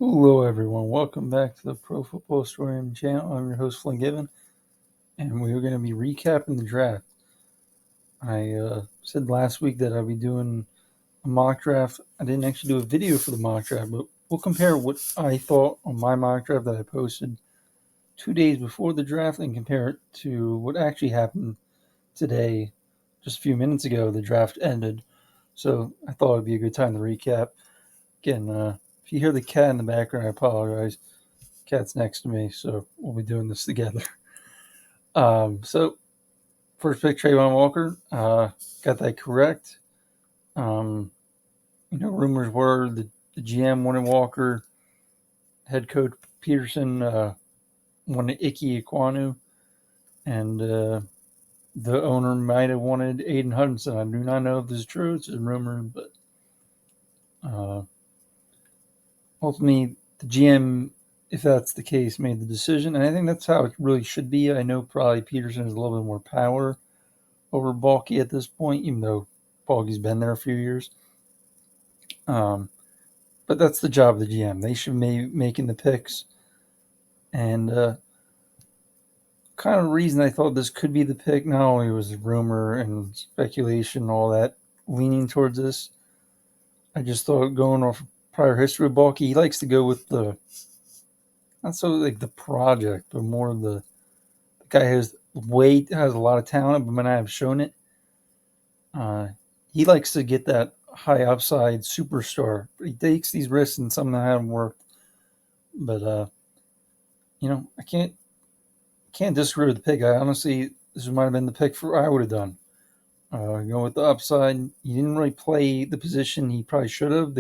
Hello, everyone. Welcome back to the Pro Football Historian channel. I'm your host, Flynn Given, and we're going to be recapping the draft. I said last week that I'd be doing a mock draft. I didn't actually do a video for the mock draft, but we'll compare what I thought on my mock draft that I posted 2 days before the draft and compare it to what actually happened today. Just a few minutes ago, the draft ended. So I thought it'd be a good time to recap. Again, if you hear the cat in the background, I apologize. Cat's next to me, so we'll be doing this together. So first pick, Trayvon Walker, got that correct. Rumors were the GM wanted Walker, head coach Peterson wanted Ike Ekwonu, and the owner might have wanted Aiden Hudson. I do not know if this is true; it's a rumor, but ultimately the GM, if that's the case, made the decision, and I think that's how it really should be. I know probably Peterson has a little bit more power over Balky at this point, even though Balky's been there a few years. But that's the job of the GM. They should be making the picks. And kind of reason I thought this could be the pick, not only was rumor and speculation, all that leaning towards this, I just thought going off prior history of Balky, he likes to go with the, not so like the project, but more the guy has a lot of talent, but might not have shown it. He likes to get that high upside superstar. He takes these risks and some that haven't worked. But I can't disagree with the pick. I honestly, this might have been the pick for I would have done. Go with the upside. He didn't really play the position he probably should have.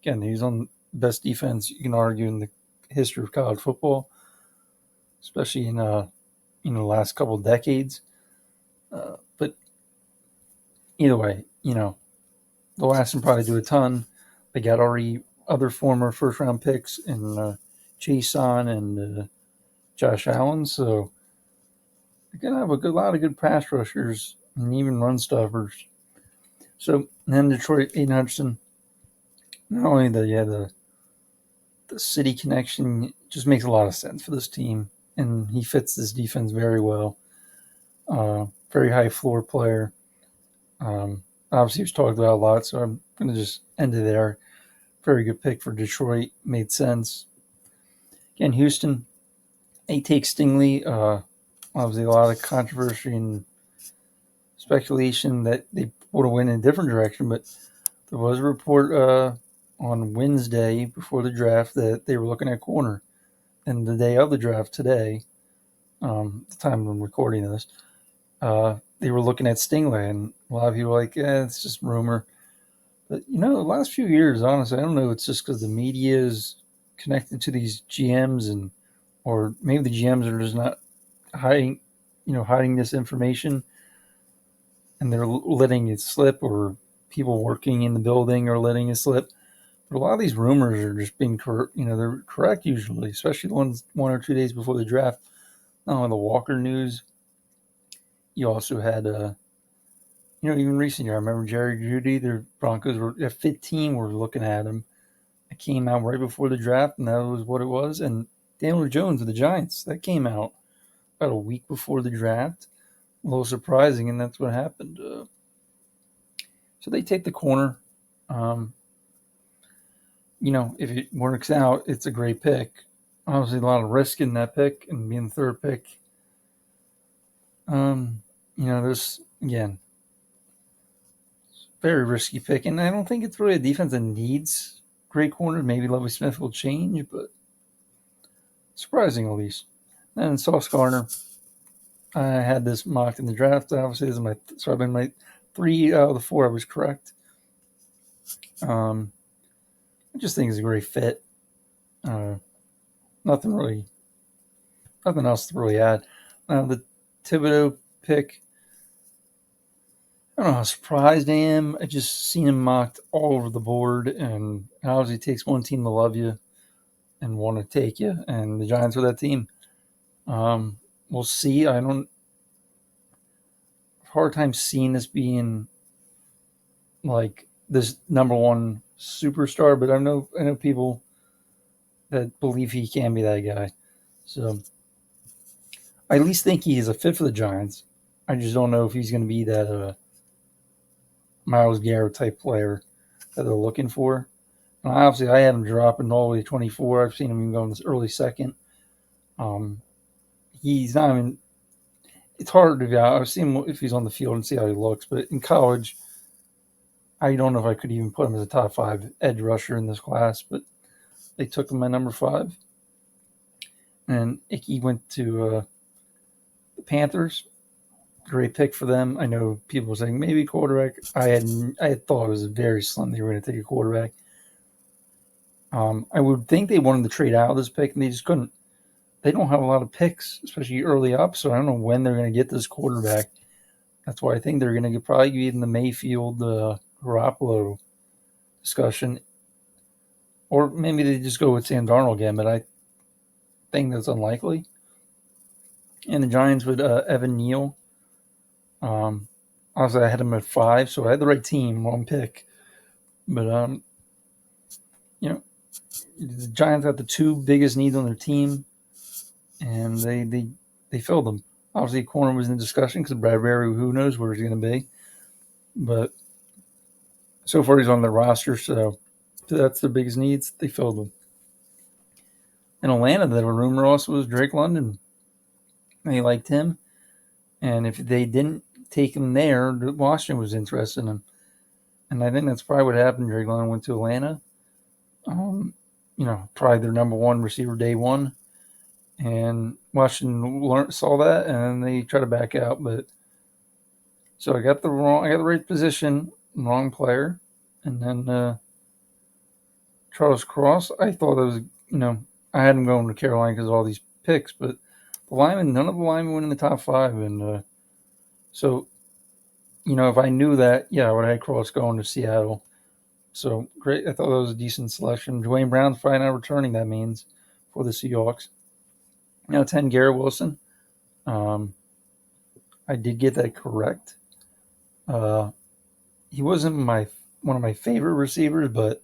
He's on the best defense you can argue in the history of college football, especially in the last couple of decades. But either way, they'll ask him probably do a ton. They got already other former first round picks in Jason and Josh Allen, so they're gonna have a lot of good pass rushers and even run stuffers. So then Detroit, Aiden Hudson, not only the city connection just makes a lot of sense for this team, and he fits this defense very well. Very high floor player. Obviously, he was talked about a lot, so I'm going to just end it there. Very good pick for Detroit. Made sense. Again, Houston, they take Stingley. Obviously, a lot of controversy and speculation that they would have went in a different direction, but there was a report on Wednesday before the draft that they were looking at corner. And the day of the draft today, the time I'm recording this, they were looking at Stingley, and a lot of people were like, it's just rumor. But, the last few years, honestly, I don't know, it's just because the media is connected to these GMs or maybe the GMs are just not hiding this information and they're letting it slip, or people working in the building are letting it slip. But a lot of these rumors are just being correct. They're correct usually, especially the ones 1 or 2 days before the draft. Not only the Walker news, you also had, even recently, I remember Jerry Jeudy, the Broncos were at 15, were looking at him. It came out right before the draft, and that was what it was. And Daniel Jones of the Giants, that came out about a week before the draft. A little surprising, and that's what happened. So they take the corner. If it works out, it's a great pick. Obviously, a lot of risk in that pick and being the third pick. There's, again, very risky pick. And I don't think it's really a defense that needs great corner. Maybe Lovie Smith will change, but surprising at least. And Sauce Gardner, I had this mocked in the draft. Obviously, this is I've been my 3 out of the 4 I was correct. I just think it's a great fit. Nothing else to really add. The Thibodeau pick, I don't know how surprised I am. I just seen him mocked all over the board, and obviously it takes one team to love you and want to take you, and the Giants are that team. We'll see. I don't hard time seeing this being like this number one superstar, but I know people that believe he can be that guy. So I at least think he is a fit for the Giants. I just don't know if he's going to be that Myles Garrett type player that they're looking for. And obviously, I have him dropping all the way to 24. I've seen him even go in this early second. Um, he's not even. It's hard to. I've seen him if he's on the field and see how he looks. But in college, I don't know if I could even put him as a top 5 edge rusher in this class. But they took him at number 5, and he went to the Panthers. Great pick for them. I know people were saying maybe quarterback. I had thought it was very slim they were going to take a quarterback. I would think they wanted to trade out of this pick, and they just couldn't. They don't have a lot of picks, especially early up, so I don't know when they're going to get this quarterback. That's why I think they're going to probably be in the Mayfield Garoppolo discussion, or maybe they just go with Sam Darnold again, but I think that's unlikely. And the Giants with Evan Neal. Obviously, I had him at 5, so I had the right team, wrong pick. But the Giants got the 2 biggest needs on their team, and they filled them. Obviously, corner was in discussion because Bradbury, who knows where he's going to be. But so far, he's on the roster, so that's their biggest needs. They filled them. In Atlanta, the rumor also was Drake London. They liked him. And if they didn't take him there, Washington was interested in him. And I think that's probably what happened. Drake London went to Atlanta. Probably their number 1 receiver day 1. And Washington saw that, and they tried to back out. But so I got the right position, wrong player, and then Charles Cross. I thought it was, I had him going to Carolina because of all these picks, but none of the linemen went in the top 5, and so if I knew that, I would have had Cross going to Seattle. So great. I thought that was a decent selection. Dwayne Brown's probably not returning. That means for the Seahawks. Now 10, Garrett Wilson. I did get that correct. He wasn't one of my favorite receivers, but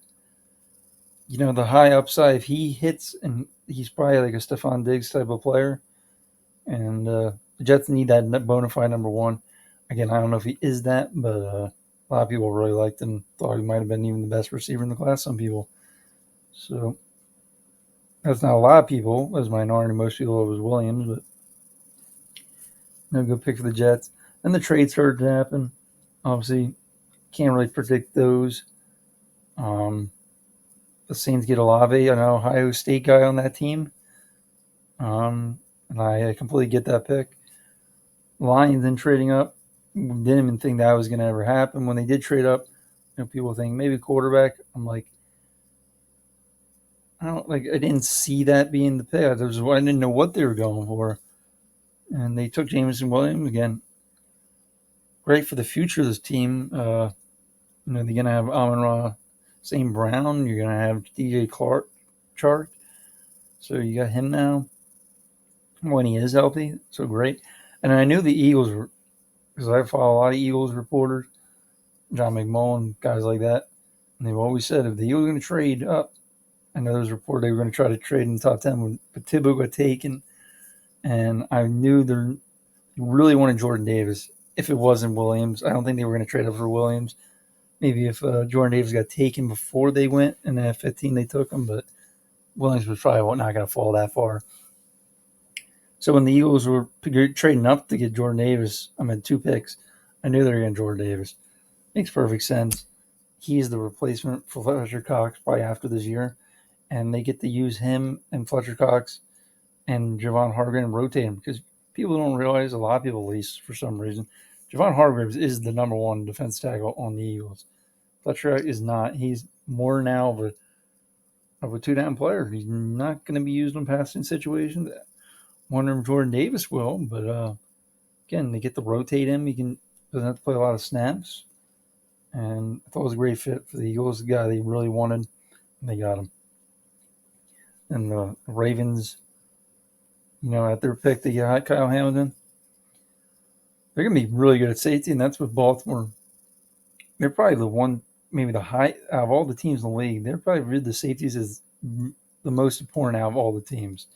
the high upside, if he hits, and he's probably like a Stephon Diggs type of player, and the Jets need that bona fide number 1. Again, I don't know if he is that, but a lot of people really liked him, thought he might have been even the best receiver in the class, some people. So that's not a lot of people. That's minority. Most people it was Williams, but no good pick for the Jets. Then the trade started to happen. Obviously, can't really predict those. The Saints get Olave, an Ohio State guy on that team. And I completely get that pick. Lions then trading up. Didn't even think that was going to ever happen. When they did trade up, people think maybe quarterback. I'm like, I didn't see that being the pick. I didn't know what they were going for. And they took Jameson Williams again. Great for the future of this team. They're going to have Amon-Ra St. Brown. You're going to have DJ Chark. So you got him now when he is healthy. So great. And I knew the Eagles were, because I follow a lot of Eagles reporters, John McMullen, guys like that. And they've always said if the Eagles are going to trade up, I know there's a report they were going to try to trade in the top 10, but Thibodeau got taken. And I knew they really wanted Jordan Davis. If it wasn't Williams, I don't think they were going to trade up for Williams. Maybe if Jordan Davis got taken before they went, and then at 15 they took him, but Williams was probably not going to fall that far. So when the Eagles were trading up to get Jordan Davis, 2 picks, I knew they were getting Jordan Davis. Makes perfect sense. He's the replacement for Fletcher Cox probably after this year, and they get to use him and Fletcher Cox and Javon Hargrave and rotate him, because people don't realize, a lot of people at least for some reason, Javon Hargrave is the number 1 defense tackle on the Eagles. Fletcher is not. He's more now of a 2-down player. He's not going to be used in passing situations. Wonder if Jordan Davis will, but again, they get to rotate him. He doesn't have to play a lot of snaps. And I thought it was a great fit for the Eagles, the guy they really wanted, and they got him. And the Ravens, at their pick, they got Kyle Hamilton. They're going to be really good at safety, and that's with Baltimore. They're probably the one, maybe the high, out of all the teams in the league, they're probably viewed the safeties as the most important out of all the teams.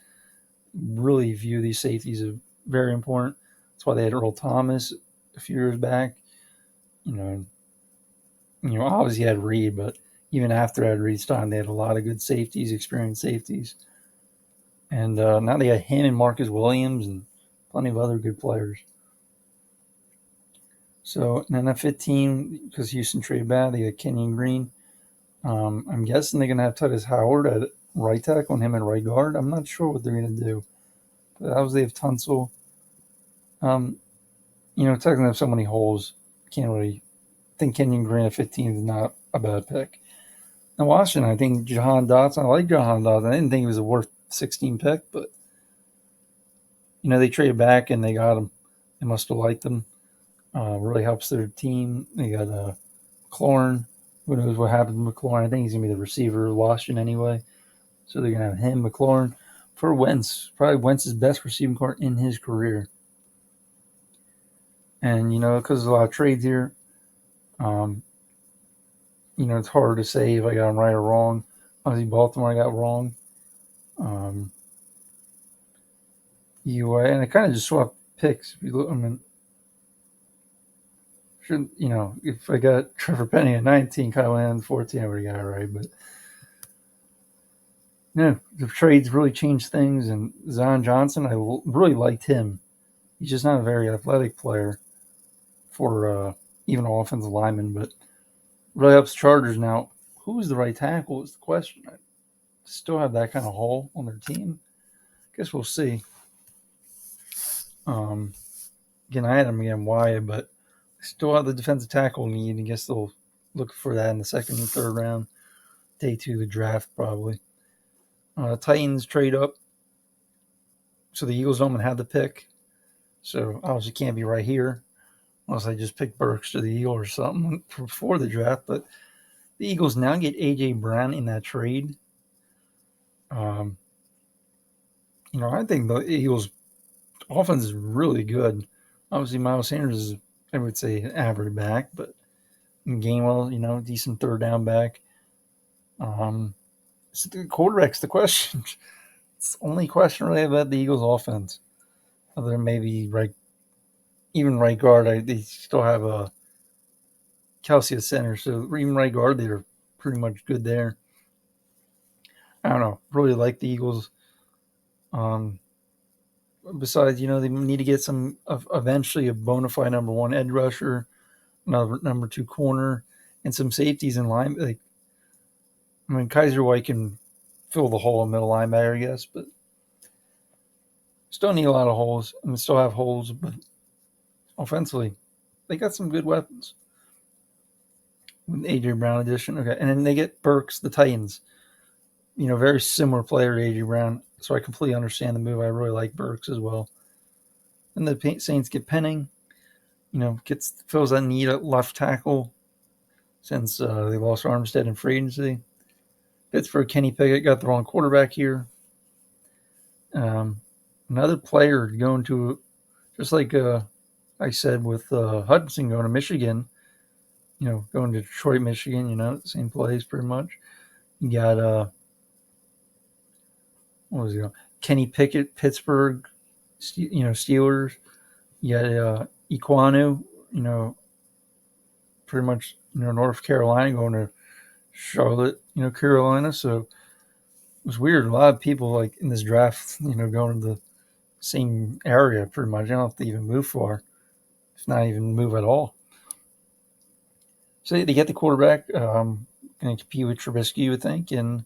Really view these safeties as very important. That's why they had Earl Thomas a few years back. Obviously had Reed, but even after Ed Reed's time, they had a lot of good safeties, experienced safeties. And now they got him and Marcus Williams and plenty of other good players. So, and then at 15, because Houston traded bad, they got Kenyon Green. I'm guessing they're going to have Titus Howard at right tackle and him at right guard. I'm not sure what they're going to do. But obviously they have Tunsil. Technically they have so many holes. Can't really think Kenyon Green at 15 is not a bad pick. Now, Washington, I think Jahan Dotson. I like Jahan Dotson. I didn't think he was a worth 16 pick, but they traded back and they got him. They must have liked him. Really helps their team. They got McLaurin. Who knows what happened to McLaurin? I think he's going to be the receiver of Washington anyway. So they're going to have him, McLaurin, for Wentz. Probably Wentz's best receiving corps in his career. And, because there's a lot of trades here, it's hard to say if I got them right or wrong. Obviously, Baltimore I got wrong. And I kind of just swapped picks. If I got Trevor Penny at 19, Kyle Allen 14, I would have got it right. But the trades really changed things. And Zion Johnson, I really liked him. He's just not a very athletic player for even an offensive lineman, but really helps Chargers. Now, who's the right tackle is the question. I still have that kind of hole on their team. Guess we'll see. Again, I had them again Wyatt, but still have the defensive tackle need. I guess they'll look for that in the second and third round. Day 2 of the draft, probably. Titans trade up. So the Eagles don't even have the pick. So obviously can't be right here. Unless I just pick Burks to the Eagles or something before the draft. But the Eagles now get A.J. Brown in that trade. I think the Eagles' offense is really good. Obviously, Miles Sanders is, I would say, an average back, but Gainwell, decent third down back. So the quarterback's the question. It's the only question really about the Eagles' offense. Other than maybe right guard, they still have a Kelsey at center, so even right guard, they're pretty much good there. I don't know. Really like the Eagles. Besides, they need to get some eventually a bona fide number 1 edge rusher, another number 2 corner, and some safeties in line. Kaiser White can fill the hole in middle linebacker, I guess, but still need a lot of holes. Still have holes, but offensively, they got some good weapons. With A.J. Brown addition, okay, and then they get Burks, the Titans. Very similar player to A.J. Brown, so I completely understand the move. I really like Burks as well. And the Saints get Penning. Fills that need at left tackle since they lost Armstead in free agency. Pittsburgh, Kenny Pickett got the wrong quarterback here. Another player going to, just like I said with Hudson going to Michigan, going to Detroit, Michigan, same place pretty much. You got, Kenny Pickett, Pittsburgh, Steelers. You got Equanu, pretty much, North Carolina going to Charlotte, Carolina. So it was weird. A lot of people in this draft, going to the same area pretty much. They don't have to even move far, if not even move at all. So they get the quarterback, going to compete with Trubisky, you would think, and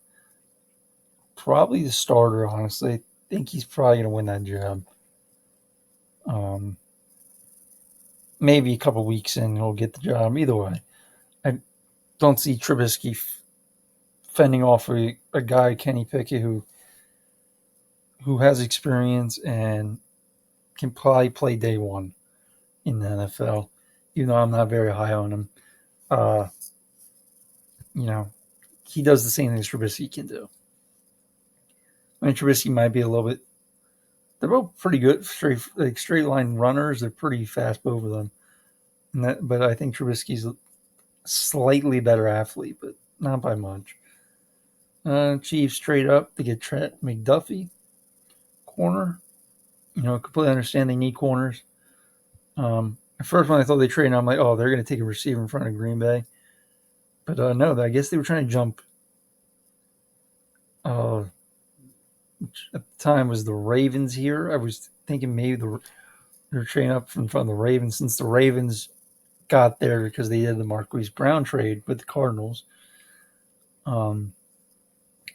probably the starter, honestly. I think he's probably going to win that job. Maybe a couple weeks in, he'll get the job. Either way, I don't see Trubisky fending off a guy, Kenny Pickett, who has experience and can probably play day 1 in the NFL, even though I'm not very high on him. He does the same things Trubisky can do. Trubisky might be a little bit. They're both pretty good straight line runners. They're pretty fast, both of them. But I think Trubisky's a slightly better athlete, but not by much. Chiefs trade up to get Trent McDuffie, corner. Completely understand they need corners. At first, when I thought they traded, I'm like, oh, they're going to take a receiver in front of Green Bay. But no, I guess they were trying to jump. Which at the time was the Ravens here. I was thinking maybe they're trading up in front of the Ravens since the Ravens got there because they did the Marquise Brown trade with the Cardinals. But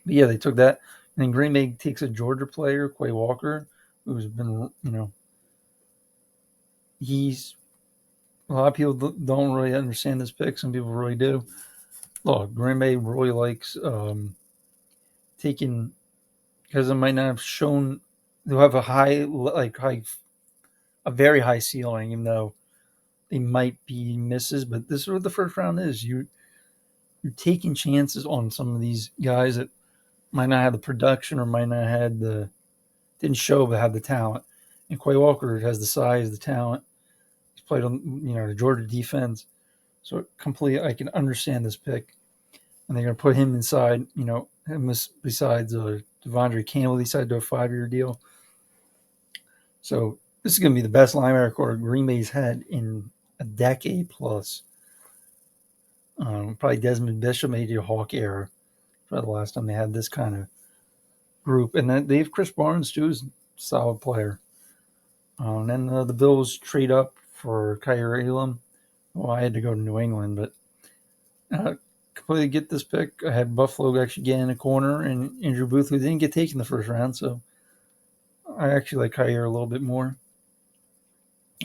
yeah, they took that. And then Green Bay takes a Georgia player, Quay Walker, who's been, he's a lot of people don't really understand this pick. Some people really do. Look, Green Bay really likes taking, because it might not have shown, they'll have a very high ceiling, even though they might be misses. But this is what the first round is. You're taking chances on some of these guys that might not have the production or might not have didn't show but have the talent. And Quay Walker has the size, the talent. He's played on the Georgia defense, so I can understand this pick. And they're going to put him inside. Him besides Devondre Campbell, he decided to do a 5-year deal. So this is going to be the best linebacker Green Bay's had in a decade plus. Probably Desmond Bishop, maybe a Hawk era. Probably the last time they had this kind of group. And then they have Chris Barnes, too, who's a solid player. And then the Bills trade up for Kaiir Elam. Well, I had to go to New England, but completely get this pick. I had Buffalo actually getting a corner and Andrew Booth, who didn't get taken in the first round. So I actually like Kaiir a little bit more.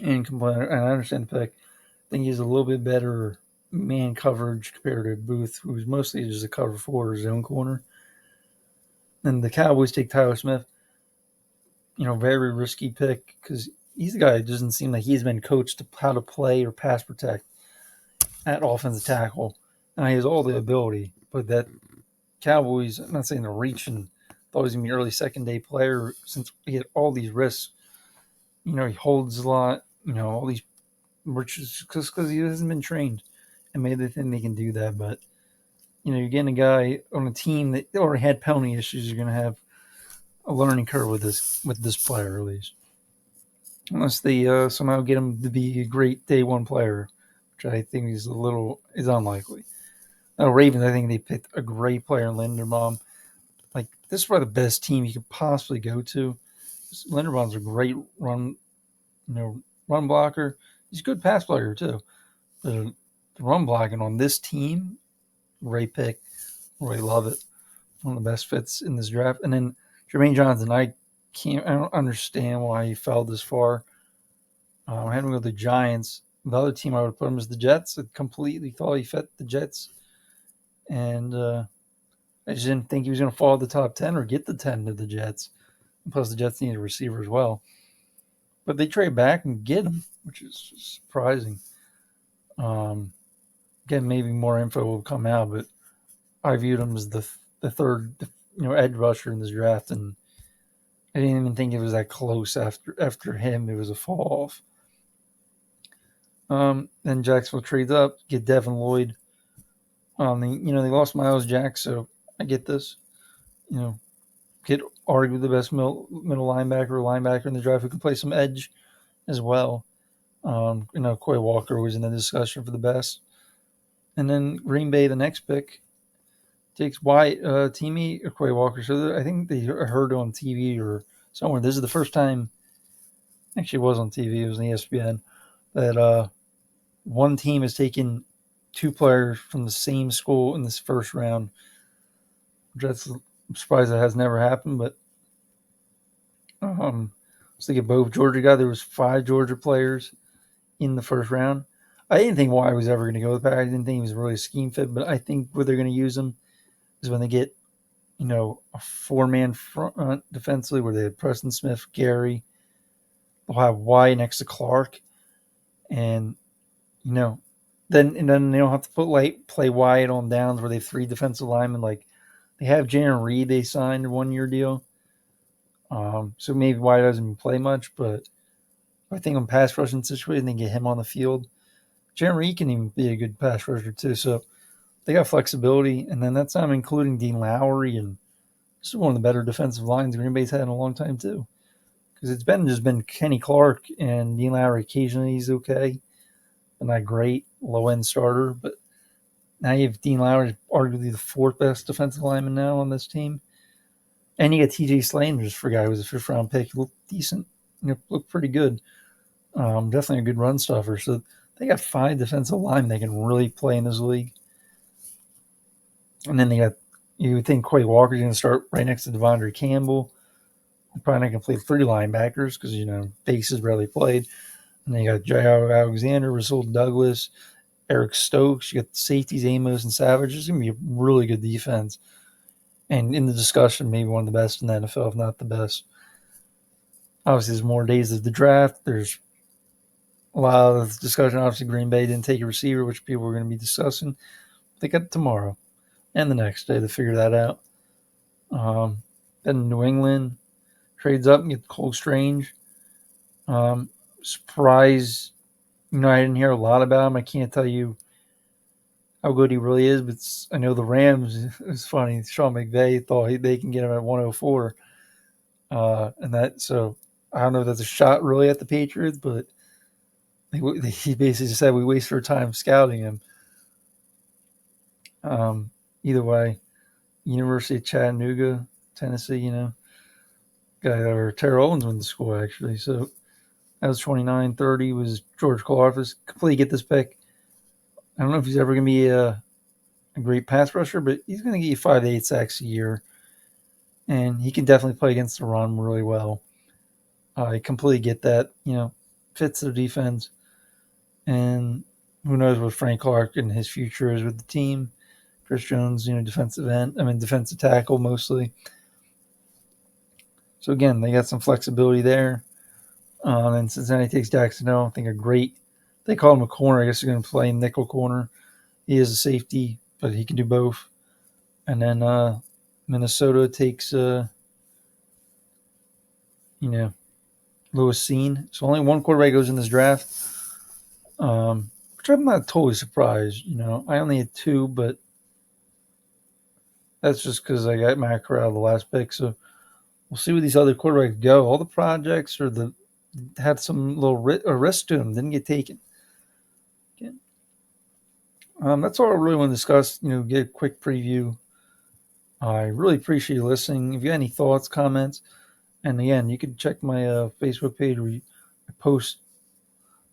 And I understand the pick. I think he's a little bit better man coverage compared to Booth, who's mostly just a cover 4 zone corner. Then the Cowboys take Tyler Smith. Very risky pick because he's the guy that doesn't seem like he's been coached how to play or pass protect at offensive tackle. And he has all the ability, but that Cowboys, I'm not saying they're reaching, thought he was going to be an early second day player since he had all these risks. He holds a lot, all these, because he hasn't been trained. And maybe they think they can do that, but, you're getting a guy on a team that already had penalty issues. You're going to have a learning curve with this player, at least. Unless they somehow get him to be a great day one player, which I think is unlikely. Now, Ravens, I think they picked a great player in Linderbaum. Like, this is probably the best team you could possibly go to. Linderbaum's a great run blocker. He's a good pass player, too. The run blocking on this team, great pick. Really love it. One of the best fits in this draft. And then Jermaine Johnson, I don't understand why he fell this far. I had him go to the Giants. The other team I would put him is the Jets. I completely thought he fit the Jets. And I just didn't think he was going to fall to the top 10 or get the 10 to the Jets. And plus, the Jets need a receiver as well. But they trade back and get him, which is surprising. Again, maybe more info will come out, but I viewed him as the third edge rusher in this draft, and I didn't even think it was that close after him. It was a fall off. Then Jacksonville trades up, get Devin Lloyd. They lost Miles Jack, so I get this. Get arguably the best middle linebacker in the draft who can play some edge as well. Quay Walker was in the discussion for the best. And then Green Bay, the next pick, takes Wyatt Teamy or Quay Walker. So I think they heard on TV or somewhere. This is the first time, actually it was on TV, it was on ESPN, that one team has taken 2 players from the same school in this first round. I'm surprised that has never happened, but I was thinking both Georgia guys. There was 5 Georgia players in the first round. I didn't think Wyatt was ever going to go with that. I didn't think he was really a scheme fit, but I think where they're going to use him is when they get, a 4-man front defensively where they have Preston Smith, Gary. They'll have Wyatt next to Clark. And, then they don't have to play Wyatt on downs where they have 3 defensive linemen. Like, they have Jaron Reed, they signed a 1-year deal. So maybe Wyatt doesn't play much, but I think on pass rushing situation, they get him on the field. Jaron Reed can even be a good pass rusher, too. So they got flexibility, and then that's not including Dean Lowry, and this is one of the better defensive lines Green Bay's had in a long time too. Because it's been Kenny Clark and Dean Lowry. Occasionally he's okay, but not great, low end starter. But now you have Dean Lowry, arguably the fourth best defensive lineman now on this team, and you got T.J. Slater, just for a guy who was a fifth round pick. He looked decent, looked pretty good. Definitely a good run stuffer. So they got 5 defensive linemen that can really play in this league. And then they got, you would think Quay Walker's going to start right next to Devondre Campbell. They're probably not going to play 3 linebackers because, Bases rarely played. And then you got J.R. Alexander, Rasul Douglas, Eric Stokes. You got the safeties, Amos and Savage. It's going to be a really good defense. And in the discussion, maybe one of the best in the NFL, if not the best. Obviously, there's more days of the draft. There's a lot of discussion. Obviously, Green Bay didn't take a receiver, which people are going to be discussing. They got it tomorrow and the next day to figure that out. Then New England trades up and get Cole Strange. Surprise, I didn't hear a lot about him. I can't tell you how good he really is, but I know the Rams, it's funny, Sean McVay thought they can get him at 104. So I don't know if that's a shot really at the Patriots, but he basically said we wasted our time scouting him. Either way, University of Chattanooga, Tennessee, guy or Terrell Owens went to school actually. So that was 29-30 was George Karlaftis. Completely get this pick. I don't know if he's ever going to be a great pass rusher, but he's going to get you 5 to 8 sacks a year. And he can definitely play against the run really well. I completely get that, fits their defense. And who knows what Frank Clark and his future is with the team. Chris Jones, defensive tackle mostly. So again, they got some flexibility there. And Cincinnati takes Jacksonville. I think they call him a corner. I guess they're going to play nickel corner. He is a safety, but he can do both. And then Minnesota takes, Lewis Cine. So only one quarterback goes in this draft, which I'm not totally surprised. I only had 2, but that's just because I got Matt Corral the last pick. So we'll see where these other quarterbacks go. All the projects had some little risk to them, didn't get taken. Okay. That's all I really want to discuss. Get a quick preview. I really appreciate you listening. If you have any thoughts, comments, and again, you can check my Facebook page where I post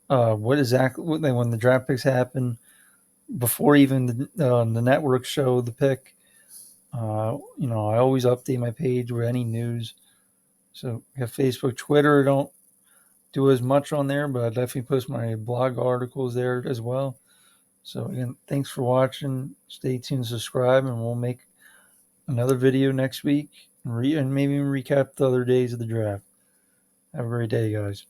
when the draft picks happen, before even the network show the pick. I always update my page with any news. So I have Facebook, Twitter. I don't do as much on there, but I definitely post my blog articles there as well. So again, thanks for watching. Stay tuned, subscribe, and we'll make another video next week and maybe recap the other days of the draft. Have a great day, guys.